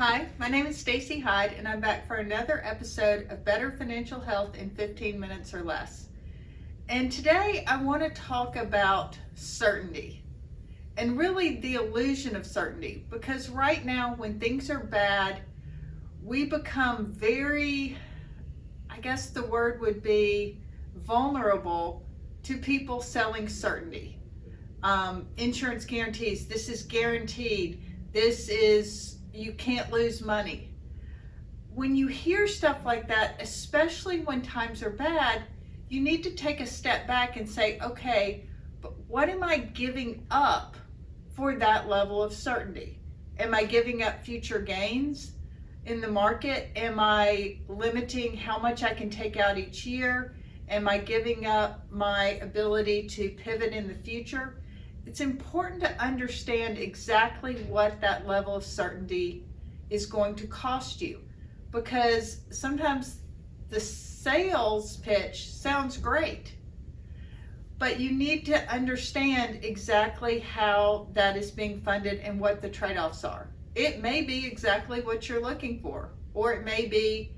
Hi, my name is Stacey Hyde, and I'm back for another episode of Better Financial Health in 15 minutes or less. And today I want to talk about certainty and really the illusion of certainty, because right now when things are bad, we become very, I guess the word would be vulnerable to people selling certainty. Insurance guarantees, this is guaranteed, this is, you can't lose money. When you hear stuff like that, especially when times are bad, you need to take a step back and say, okay, but what am I giving up for that level of certainty? Am I giving up future gains in the market? Am I limiting how much I can take out each year? Am I giving up my ability to pivot in the future? It's important to understand exactly what that level of certainty is going to cost you, because sometimes the sales pitch sounds great, but you need to understand exactly how that is being funded and what the trade-offs are. It may be exactly what you're looking for, or it may be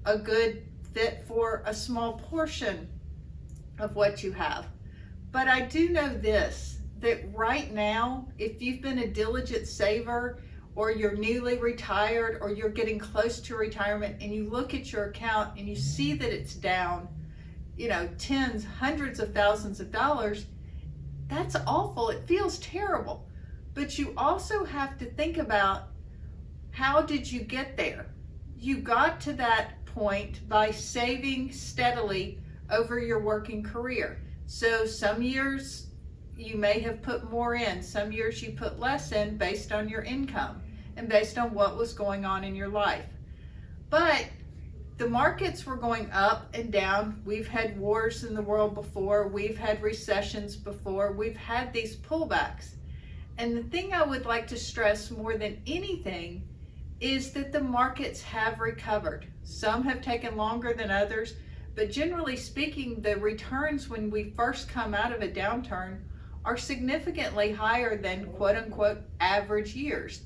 a good fit for a small portion of what you have. But I do know this, that right now, if you've been a diligent saver, or you're newly retired, or you're getting close to retirement, and you look at your account and you see that it's down, tens, hundreds of thousands of dollars, that's awful. It feels terrible. But you also have to think about, how did you get there? You got to that point by saving steadily over your working career. So some years you may have put more in, some years you put less in based on your income and based on what was going on in your life. But the markets were going up and down. We've had wars in the world before, we've had recessions before, we've had these pullbacks. And the thing I would like to stress more than anything is that the markets have recovered. Some have taken longer than others, but generally speaking, the returns when we first come out of a downturn are significantly higher than quote unquote average years.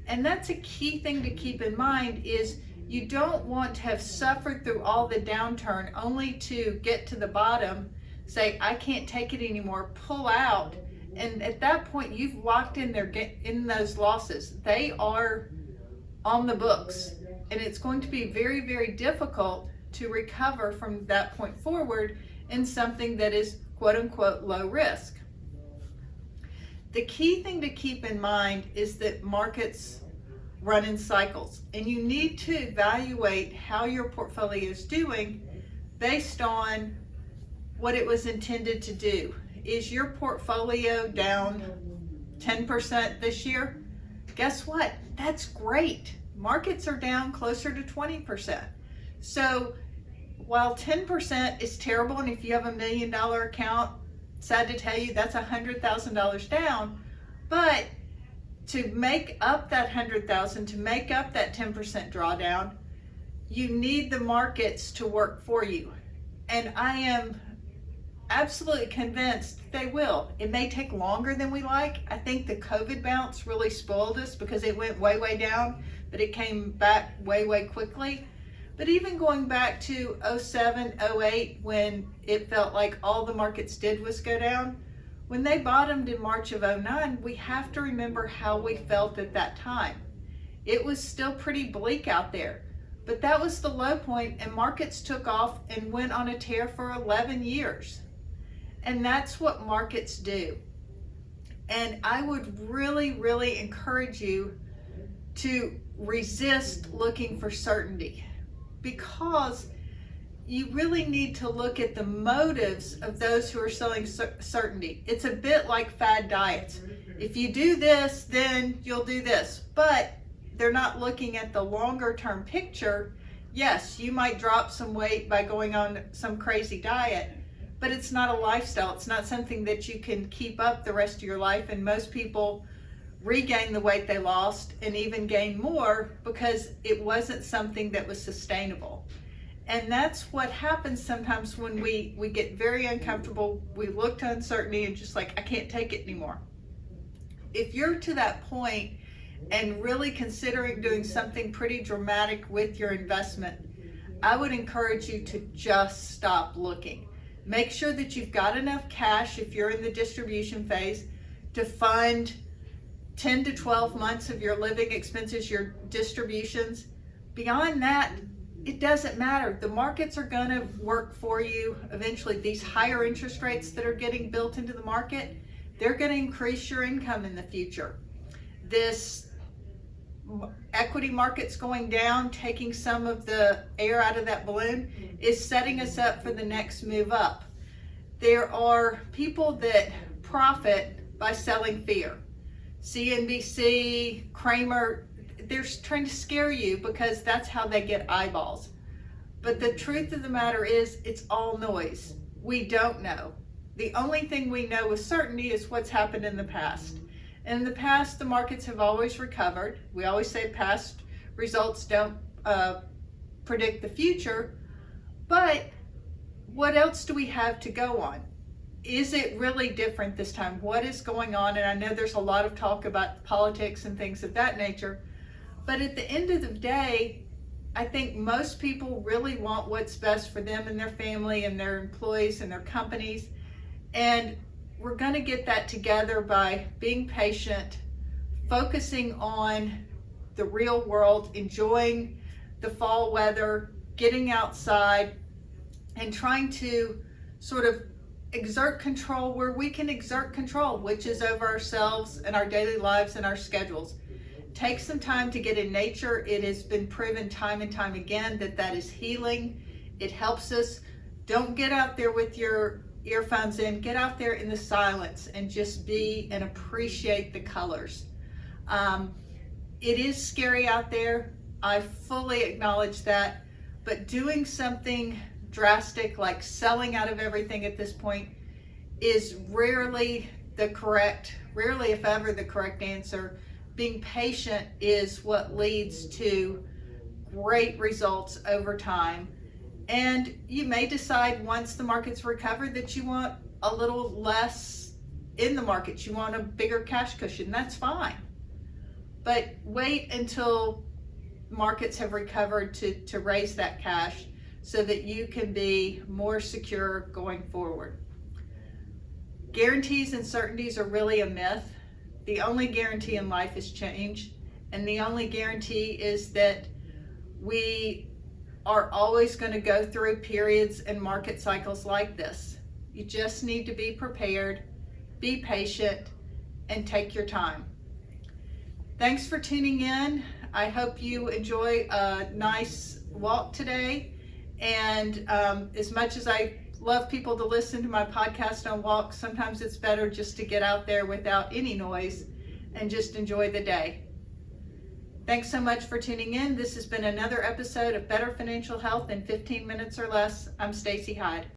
And that's a key thing to keep in mind, is you don't want to have suffered through all the downturn only to get to the bottom, say, I can't take it anymore, pull out. And at that point, you've locked in those losses. They are on the books. And it's going to be very, very difficult to recover from that point forward in something that is quote unquote low risk. The key thing to keep in mind is that markets run in cycles, and you need to evaluate how your portfolio is doing based on what it was intended to do. Is your portfolio down 10% this year? Guess what? That's great. Markets are down closer to 20%. So while 10% is terrible, and if you have $1 million account, sad to tell you, that's $100,000 down. But to make up that $100,000, to make up that 10% drawdown, you need the markets to work for you. And I am absolutely convinced they will. It may take longer than we like. I think the COVID bounce really spoiled us, because it went way, way down, but it came back way, way quickly. But even going back to 07, 08, when it felt like all the markets did was go down, when they bottomed in March of 09, we have to remember how we felt at that time. It was still pretty bleak out there, but that was the low point, and markets took off and went on a tear for 11 years. And that's what markets do. And I would really, really encourage you to resist looking for certainty, because you really need to look at the motives of those who are selling certainty. It's a bit like fad diets. If you do this, then you'll do this. But they're not looking at the longer term picture. Yes, you might drop some weight by going on some crazy diet, but it's not a lifestyle. It's not something that you can keep up the rest of your life. And most people regain the weight they lost and even gain more because it wasn't something that was sustainable. And that's what happens sometimes when we get very uncomfortable. We look to uncertainty and just like, I can't take it anymore. If you're to that point and really considering doing something pretty dramatic with your investment, I would encourage you to just stop looking. Make sure that you've got enough cash if you're in the distribution phase to fund 10 to 12 months of your living expenses, your distributions. Beyond that, it doesn't matter. The markets are going to work for you eventually. These higher interest rates that are getting built into the market, they're going to increase your income in the future. This equity markets going down, taking some of the air out of that balloon, is setting us up for the next move up. There are people that profit by selling fear. CNBC, Kramer, they're trying to scare you because that's how they get eyeballs. But the truth of the matter is, it's all noise. We don't know. The only thing we know with certainty is what's happened in the past. In the past, the markets have always recovered. We always say past results don't predict the future, but what else do we have to go on? Is it really different this time? What is going on? And I know there's a lot of talk about politics and things of that nature, but at the end of the day, I think most people really want what's best for them and their family and their employees and their companies. And we're going to get that together by being patient, focusing on the real world, enjoying the fall weather, getting outside, and trying to sort of exert control where we can exert control, which is over ourselves and our daily lives and our schedules. Take some time to get in nature. It has been proven time and time again that that is healing. It helps us. Don't get out there with your earphones in. Get out there in the silence and just be and appreciate the colors. It is scary out there. I fully acknowledge that, but doing something drastic like selling out of everything at this point is rarely if ever the correct answer. Being patient is what leads to great results over time. And you may decide once the markets recover that you want a little less in the markets. You want a bigger cash cushion. That's fine. But wait until markets have recovered to raise that cash so that you can be more secure going forward. Guarantees and certainties are really a myth. The only guarantee in life is change. And the only guarantee is that we are always going to go through periods and market cycles like this. You just need to be prepared, be patient, and take your time. Thanks for tuning in. I hope you enjoy a nice walk today. And as much as I love people to listen to my podcast on walks, sometimes it's better just to get out there without any noise and just enjoy the day. Thanks so much for tuning in. This has been another episode of Better Financial Health in 15 Minutes or Less. I'm Stacey Hyde.